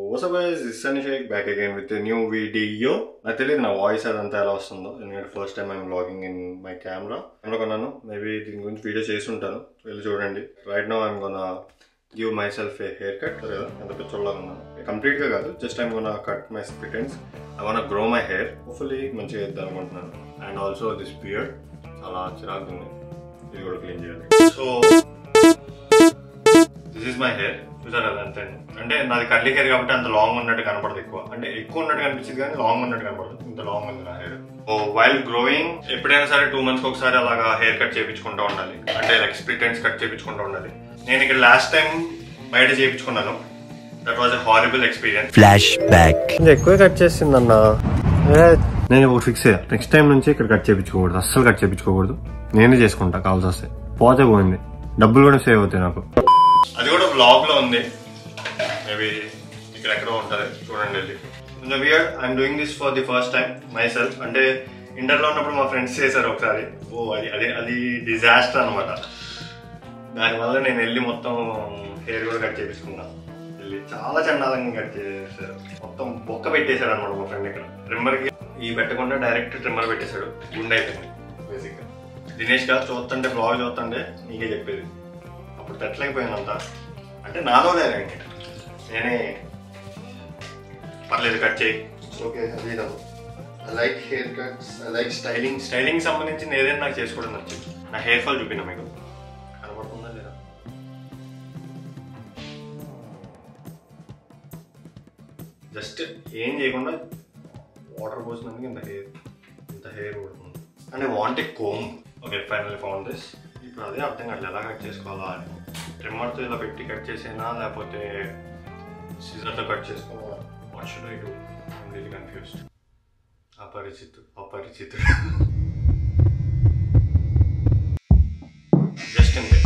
what's up guys, this is Sunny Sheikh back again with a new video. నాకు తెలియదు నా voice అదంతా ఎలా వస్తుందో, ఎందుకంటే first time I'm vlogging in my camera కొన్నాను. మేబీ దీని గురించి వీడియో చేసి ఉంటాను, వెళ్ళి చూడండి. Right now I'm gonna give my self A hair cut. కదా ఎంత పిచ్చోళ్ళగా ఉన్నాను, కంప్లీట్గా కాదు, just I'm gonna cut my split ends. I want grow my hair, hopefully మంచిగా చేద్దాం అనుకుంటున్నాను. అండ్ ఆల్సో దిస్ బియర్డ్ చాలా చిరాకు ఉంది, ఇది కూడా క్లీన్ చేయాలి. So this is my hair, చూసారు కదా అంతే. అంటే నాది కర్లీ హెయిర్ కాబట్టి అంత లాంగ్ ఉన్నట్టు కనపడదు, అంటే ఎక్కువ ఉన్నట్టు కనిపించింది కానీ లాంగ్ ఉన్నట్టు కనపడదు. ఇంత లాంగ్ ఉంది నా హెయిర్. సో వైల్ గ్రోయింగ్ ఎప్పుడైనా సరే 2 months ఒకసారి అలాగా హెయిర్ కట్ చేయించుకుంటూ ఉండాలి, అంటే లైక్ స్ప్లిట్ ఎండ్స్ కట్ చేయించుకుంటూ ఉండాలి. నేను ఇక్కడ లాస్ట్ టైం బయట చేయించుకున్నాను, that was a horrible experience. Flash back ఎక్కువ కట్ చేసిందన్న. నేను ఇప్పుడు ఫిక్స్ అయ్యా, నెక్స్ట్ టైం నుంచి ఇక్కడ కట్ చేయించుకోకూడదు, అస్సలు కట్ చేయించుకోకూడదు. నేనే చేసుకుంటా కావాల్సి వస్తే. పోతే పోయింది, డబ్బులు కూడా సేవ్ అవుతాయి నాకు. అది కూడా బ్లాగ్ లో ఉంది, మేబీ ఇక్కడ ఎక్కడో ఉంటుంది, చూడండి వెళ్ళి. కొంచెం weird, I'm doing this for the first time my self. అంటే ఇంటర్లో ఉన్నప్పుడు మా ఫ్రెండ్స్ చేశారు ఒకసారి, అది డిజాస్టర్ అనమాట. దానివల్ల నేను వెళ్ళి మొత్తం హెయిర్ కూడా కట్ చేయించుకున్నాను. వెళ్ళి చాలా చండాలంగా కట్ చేశారు, మొత్తం బొక్క పెట్టేశాడు అనమాట మా ఫ్రెండ్. ఇక్కడ ట్రిమ్మర్కి ఈ పెట్టకుండా డైరెక్ట్ ట్రిమ్మర్ పెట్టేశాడు, గుండె అయిపోయింది బేసిక్గా. దినేష్ గారు చూస్తుంటే బ్లాగ్ చూస్తుంటే నీకే చెప్పేది, అప్పుడు పెట్టలేకపోయినంత. అంటే నాలో లేదండి, నేనే పర్లేదు కట్ చేయి, ఓకే అది రాదు. I like hair cuts, I like styling సంబంధించింది ఏదైనా నాకు చేసుకోవడం నచ్చింది. నా హెయిర్ ఫాల్ చూపినా మీకు, కనబడుతుందా లేదా? జస్ట్ ఏం చేయకుండా వాటర్ పోసినందుకు ఇంత హెయిర్ పడుతుంది. And I want a comb. Okay, finally found this. ఇప్పుడు అదే అర్థం కాదు ఎలా కట్ చేసుకోవాలా అని. ట్రిమ్మర్తో ఇలా పెట్టి కట్ చేసేనా, లేకపోతే సిజర్తో కట్ చేసుకోవాలా? What should I do? I'm really confused. Aparichitudu just ఇంతే.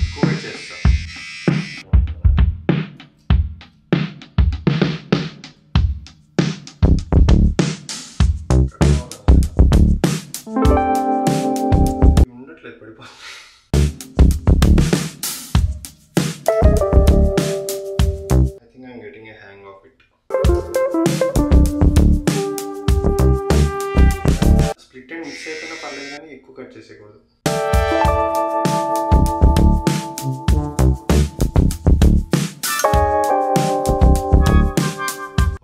ఎక్కువ కట్ చేస్తా. ఉండట్లేదు, పడిపో. స్ప్లిట్ అండ్ మిక్స్ అయిపోయినా పర్లేదు కానీ ఎక్కువ కట్ చేసేయకూడదు.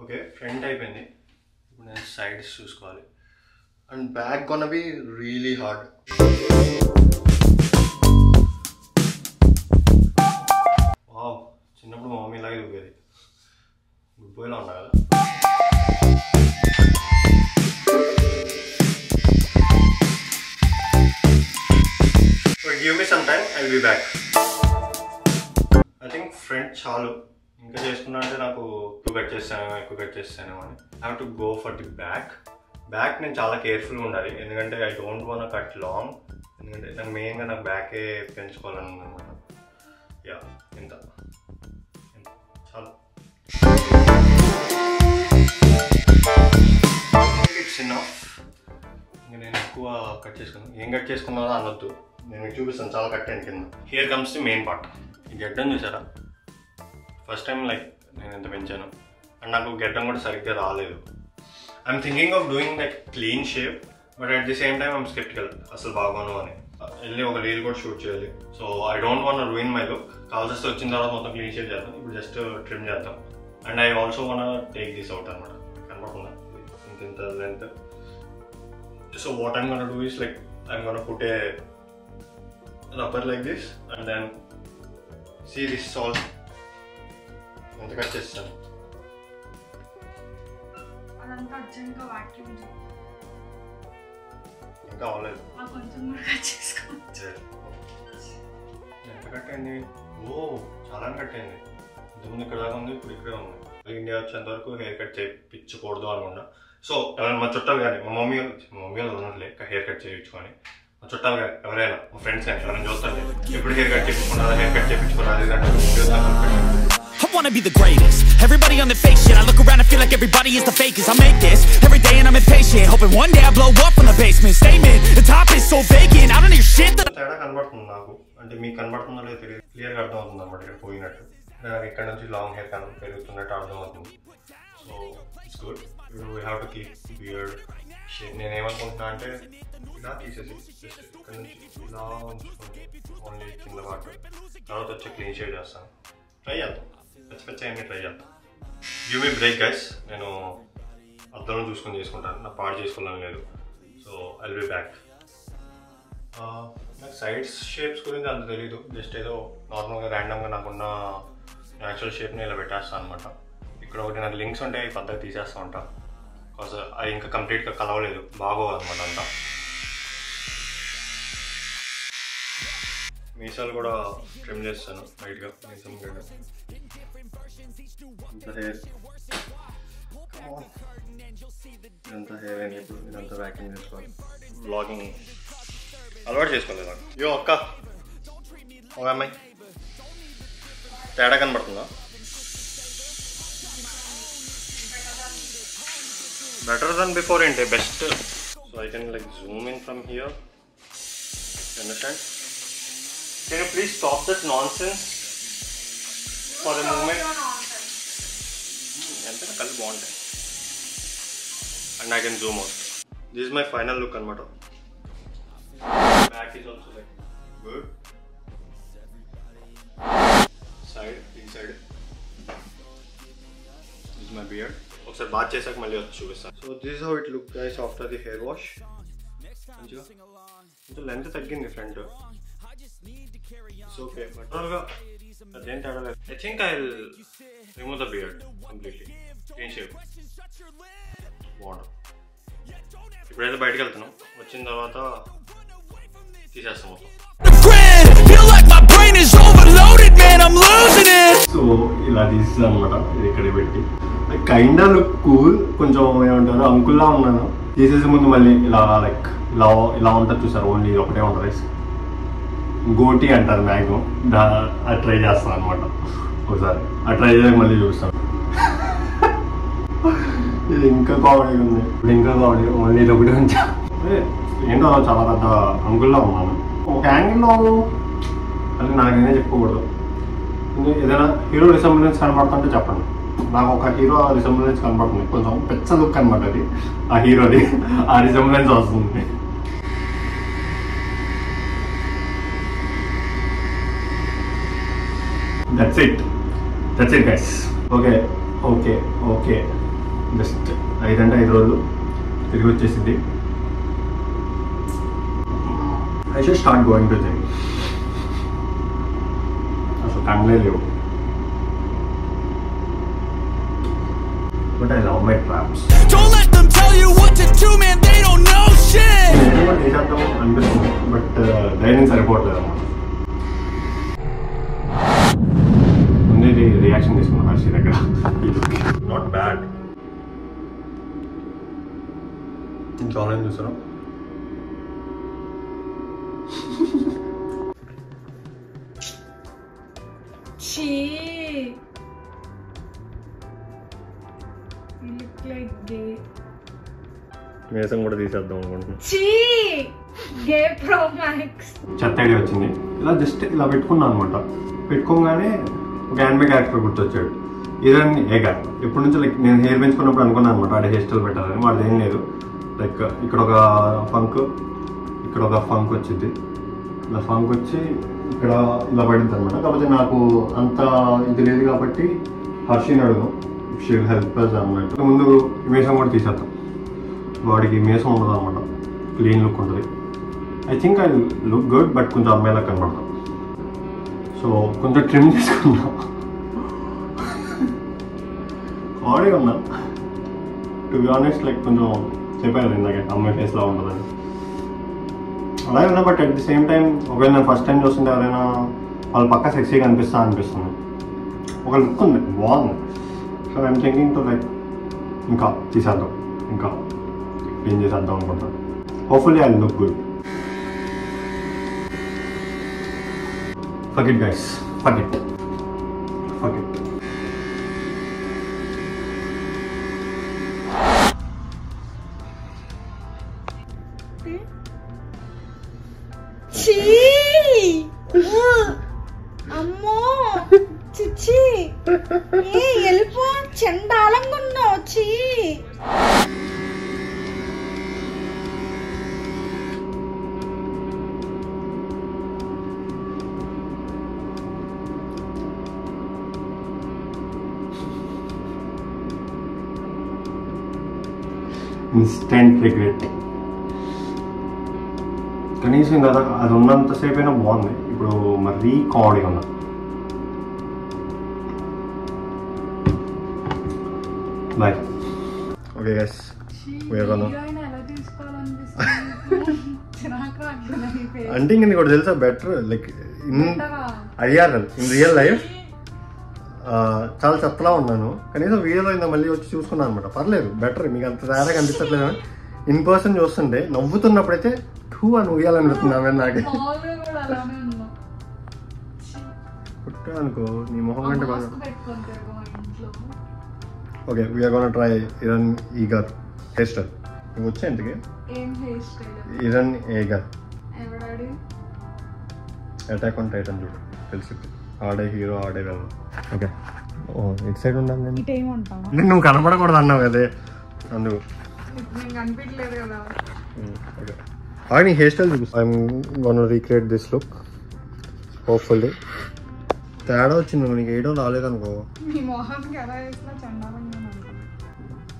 ఓకే, ఫ్రంట్ అయిపోయింది. ఇప్పుడు నేను సైడ్స్ చూసుకోవాలి. And back gonna be really hard. Wow, చిన్నప్పుడు మా మమ్మీ ఇలాగే దూకేది. గుడ్ బాయ్లో ఉన్నా కదా. Give me some time, I'll be back. I think front చాలు, ఇంకా చేసుకున్నా అంటే నాకు ఎక్కువ కట్ చేస్తాను అని. I have to go for the back. నేను చాలా కేర్ఫుల్గా ఉండాలి, ఎందుకంటే I don't want cut long. ఎందుకంటే నాకు మెయిన్గా నాకు బ్యాకే పెంచుకోవాలని అనమాట. యా, ఇంత చాలు. It's enough. ఇంకా నేను ఎక్కువ కట్ చేసుకున్నాను. ఏం కట్ చేసుకున్నానో అనొద్దు, నేను మీకు చూపిస్తాను. చాలా కట్ అయింది కింద. Here comes the main part. ఈ గెడ్డం చూసారా, ఫస్ట్ టైం లైక్ నేను ఎంత పెంచాను. అండ్ నాకు గెడ్డం కూడా సరిగ్గా రాలేదు. I'm thinking of doing like clean shave, but at the same time I'm sceptical, అసలు బాగోను అని. వెళ్ళి ఒక రీల్ కూడా షూట్ చేయాలి. So I don't want ruin my look. కావాల్సి వచ్చిన తర్వాత మొత్తం క్లీన్ షేవ్ చేద్దాం. ఇప్పుడు జస్ట్ ట్రిమ్ చేద్దాం. And I also want take this out అనమాట. కనపడుతుందా ఇంత length? So what I'm gonna do is like I'm gonna put a rubber like this and then see this all. ఎంత cut చేస్తాను అదంతా అర్జెంట్గా వాక్యూమ్ ఇంకా అవ్వలేదు. కొంచెం కూడా కట్ చేసుకోవచ్చు. ఎంత కట్ అయింది? ఓ, చాలా కట్ అయింది. ఇంతకుముందు ఇక్కడ దాకా ఉంది, ఇప్పుడు ఇక్కడే ఉంది. ఇండియా వచ్చేంత వరకు హెయిర్ కట్ చేయించకూడదు అనుకున్నా. సో ఎవరైనా మా చుట్టాలు కానీ, మా మమ్మీ వాళ్ళు ఉన్నట్లే హెయిర్ కట్ చేయించుకొని, మా చుట్టాలు కానీ ఎవరైనా, మా ఫ్రెండ్స్ కానీ ఎవరైనా చూస్తాను ఎప్పుడు హెయిర్ కట్ చేయించుకున్నారా I wanna be the greatest. Everybody on the fake shit. I look around and feel like everybody is the fakest. I make this every day and I'm impatient, hoping one day I blow up from the basement. Statement, the top is so vacant. I don't hear shit that. తేడా కనబడుతుంది నాకు, అంటే మీకు కనబడుతుందో లేదో తెలియదు. క్లియర్గా అర్థమవుతుంది అన్నమాట ఇక్కడ పోయినట్టు. నాకు ఇక్కడ నుంచి లాంగ్ హెయిర్ పెరుగుతున్నట్టు అర్థమవుతుంది. So it's good. We have to keep beard shape. నేనేమనుకుంటున్నా అంటే ఇలా తీసేసి జస్ట్ ఇక్కడ నుంచి ఇలా ఉంచుకుంటే ఓన్లీ కింద వాటర్, తర్వాత వచ్చి క్లీన్ షేవ్ చేస్తాను. ట్రై చేద్దాం, పచ్చి అన్నీ ట్రై చేద్దాం. Give me break guys. నేను అద్దంలో చూసుకొని చేసుకుంటాను, నాకు పాడు చేసుకోవాలని లేదు. So I will be back. నాకు సైడ్స్ షేప్స్ గురించి అంత తెలీదు. జస్ట్ ఏదో నార్మల్గా ర్యాండమ్గా నాకున్న న్యాచురల్ షేప్ని ఇలా పెట్టేస్తాను అనమాట. ఇక్కడ ఒకటి నాకు లింక్స్ ఉంటే ఈ పద్ధతి తీసేస్తూ ఉంటాను. బికాజ్ అది ఇంకా కంప్లీట్గా కలవలేదు, బాగోదన్నమాట అంతా. మీసాలు కూడా ట్రిమ్ చేస్తాను లైట్గా. మీసం గడ్డ ఇదంతా హెయిర్ అని ఇప్పుడు ఇదంతా వ్యాక్యూమ్ చేసుకోవాలి. బ్లాగింగ్ అలవాటు చేసుకోలేదు నాకు. యో అక్క, ఒక అమ్మాయి తేడా కనబడుతుందా? బెటర్ దెన్ బిఫోర్ ఏంటి? Best. So I can like zoom in from here. Understand? Can you please stop that nonsense for a moment? ఎంత కళ్ళు బాగుంటాయి. And I can zoom out. This is my final look అనమాట. Back is also like good. Side, inside. This is my beard. ఒకసారి bath చేసాక మళ్ళీ వచ్చి చూపిస్తాను. So this how it look guys after the hair wash. మంచిగా కొంచెం length తగ్గింది front. So okay, టోటల్గా అదేం తేడా లేదు. I think I will remove the beard completely. Clean shave బాగుంటుంది. ఇప్పుడైతే బయటకు వెళ్తున్నాం, వచ్చిన తర్వాత తీసేస్తాం మొత్తం. సో ఇలా తీసేస్తాను అనమాట. ఇది ఇక్కడ పెట్టి కైండ్ ఆఫ్ లుక్ కూల్. కొంచెం ఏమంటారు, అంకుల్లా ఉన్నాను. తీసేసే ముందు మళ్ళీ ఇలా లైక్ ఇలా ఉంటుంది చూసారు, ఓన్లీ ఒకటే ఉంటుంది. గోటీ అంటారు మ్యాక్సిమం. అది ట్రై చేస్తాను అనమాట ఒకసారి. అది ట్రై చేయడానికి మళ్ళీ చూస్తాను. ఇది ఇంకా కామెడీ ఉంది. ఇప్పుడు ఇంకా కామెడీ. ఓన్లీ ఇది ఒకటి కొంచెం ఏంటో చాలా పెద్ద అంకుల్లా ఉన్నాను. ఒక యాంగిల్లో అది నాకేనే చెప్పుకోకూడదు. ఏదైనా హీరో రిసెంబ్లెన్స్ కనబడుతుంటే చెప్పండి. నాకు ఒక హీరో రిసెంబ్లెన్స్ కనబడుతుంది. కొంచెం పెద్ద లుక్ అనమాట అది, ఆ హీరోది. ఆ రిసెంబ్లెన్స్ వస్తుంది. That's it guys. Okay just 5 రోజులు తిరిగి వచ్చేసింది. I should start going to gym. అసలు కండ్లే లేవు. But I love my traps. Don't let them tell you what to do, man. They don't know shit. నేను చేద్దాం అనిపిస్తుంది, బట్ ధైర్యం సరిపోవట్లేదు అన్నమాట. ముందు రియాక్షన్ తీసుకున్నాను హర్షి దగ్గర. Not bad. ఇంకా ఆన్లైన్ చూసాను. మేసం కూడా తీసేద్దాం అనుకుంటున్నాను. చెత్త ఐడియా వచ్చింది. ఇలా జస్ట్ ఇలా పెట్టుకున్నాను అనమాట. పెట్టుకోగానే ఒక యానిమే క్యారెక్టర్ గుర్తొచ్చాడు. ఇదని ఏగా ఎప్పటి నుంచో లైక్ నేను హెయిర్ పెంచుకున్నప్పుడు అనుకున్నాను అనమాట వాడి హెయిర్ స్టైల్ పెట్టాలని. వాడు ఏం లేదు, లైక్ ఇక్కడ ఒక ఫంక్, ఇక్కడ ఒక ఫంక్ వచ్చింది. ఇలా ఫంక్ వచ్చి ఇక్కడ ఇలా పడింది అనమాట. కాకపోతే నాకు అంత ఇది లేదు కాబట్టి హర్షిని అడుగు, షీ విల్ హెల్ప్ అస్ అన్నట్టు. ముందు మీసం కూడా తీసేద్దాం. వాడికి మీసం ఉండదు అనమాట, క్లీన్ లుక్ ఉంటుంది. I think I look good, but కొంచెం అమ్మాయిలా కనబడతాం. సో కొంచెం ట్రిమ్ చేసుకుందాం. బాడీ ఉన్నా టు బి ఆనెస్ట్, లైక్ కొంచెం చెప్పాను ఇందాక అమ్మాయి ఫేస్లా ఉంటుందని. అలాగే ఉన్నా, but at the same time ఒకవేళ నేను ఫస్ట్ టైం చూస్తుంటే ఎవరైనా వాళ్ళు పక్క సెక్సీగా అనిపిస్తుంది. ఒక లుక్ ఉంది, బాగుంది. So I'm thinking to like ఇంకా తీసేద్దాం, ఇంకా క్లీన్ చేసేద్దాం అనుకుంటాను. Hopefully I look good. Fuck it guys, fuck it. అమ్మో చిచ్చి వెళ్ళిపో చండాలంగా ఉన్నావు వచ్చి ఇన్స్టెంట్ రిగ్రెట్. కనీసం కదా అది ఉన్నంతసేపు అయినా బాగుంది, ఇప్పుడు మరీ కామెడీగా ఉన్నా. బాయ్. ఓకే గైస్, అంటే ఇంక నీకు తెలుసా better like IRL in real life చాలా చెత్తలా ఉన్నాను, కనీసం వీడియోలో ఇంత మళ్ళీ వచ్చి చూసుకున్నాను అనమాట. పర్లేదు, బెటర్. మీకు అంత తేడా కనిపించట్లేదు. ఇన్ పర్సన్ చూస్తుంటే నవ్వుతున్నప్పుడైతే టూ అని ఉయ్యాలనిపిస్తున్నా నాకు. పుట్టా అనుకో నీ మొహం అంటే బాగా. Okay, we're gonna try Eren Yeager hairstyle. నీకు వచ్చా ఇంతకి? Eren Yeager Attack on Titan చూడు, తెలిసింది. ఆడే హీరో ఆడే వెళ్ళను. ఓకే, ఇటు సైడ్ ఉండాలి. నువ్వు కనపడకూడదు అన్నావు కదే, అందుకు. ఓకే, నీ హెయిర్ స్టైల్ చూపిస్తా. I'm gonna recreate this look. Hopefully తేడా వచ్చింది, నీకు వేయడం రాలేదనుకో.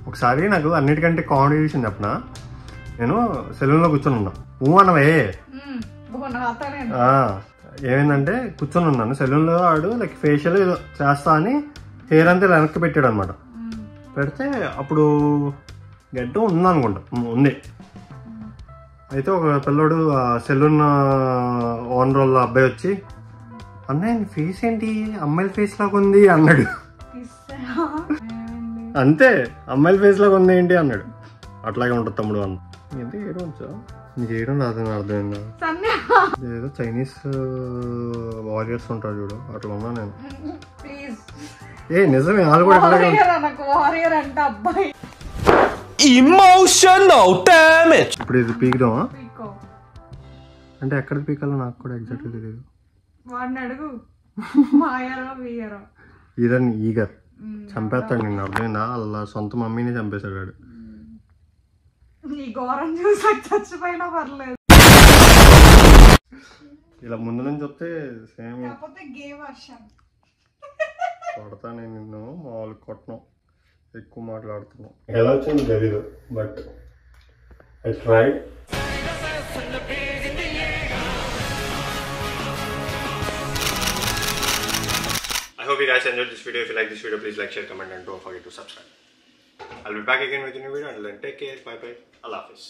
ఒకసారి నాకు అన్నిటికంటే కామెడీ విషయం చెప్పనా, నేను సెలూన్లో కూర్చొని ఉన్నా. అన్నవే ఏమైందంటే కూర్చొని ఉన్నాను సెలూన్లో, ఆడు లైక్ ఫేషియల్ ఏదో చేస్తా అని హెయిర్ అంతా వెనక్కి పెట్టాడు అనమాట. పెడితే అప్పుడు గడ్డం ఉందనుకుంటా, ఉంది. అయితే ఒక పిల్లోడు సెలూన్ ఓనర్ వాళ్ళ అబ్బాయి వచ్చి, అన్నయ్య ఫేస్ ఏంటి అమ్మాయిల ఫేస్ లాగా ఉంది అన్నాడు. అంతే, అమ్మాయిల ఫేస్ లాగా ఉంది ఏంటి అన్నాడు. అట్లాగే ఉంటుంది తమ్ముడు అన్న. ఎందుకు ఏదో వచ్చా నీకు వేయడం రాదని అర్థమైందా? ఏదో చైనీస్ వారియర్స్ ఉంటారు చూడు, అట్లా ఉన్నా నేను. ఏ నిజమే, వాళ్ళు కూడా ఎమోషనల్ డ్యామేజ్. ఇప్పుడు ఇది పీకుదామా? అంటే ఎక్కడ పీకాలో నాకు కూడా ఎగ్జాక్ట్గా తెలియదు. ఇరన్ ఈగర్ చంపేస్తాడు నిన్ను, అర్థమైందా? అలా సొంత మమ్మీని చంపేశాడు వాడు. ఇలా ముందు నుంచి వస్తే సేమ్ కొడతా నేను నిన్ను, మామూలు కొట్టను, ఎక్కువ మాట్లాడుతున్నావు. ఎలా వచ్చింది తెలీదు, but I tried. I hope you guys enjoyed this video. If you like this video, please like, share, comment and don't forget to subscribe. I'll be back again with a new video. Until then, take care. Bye bye. Allah Hafiz.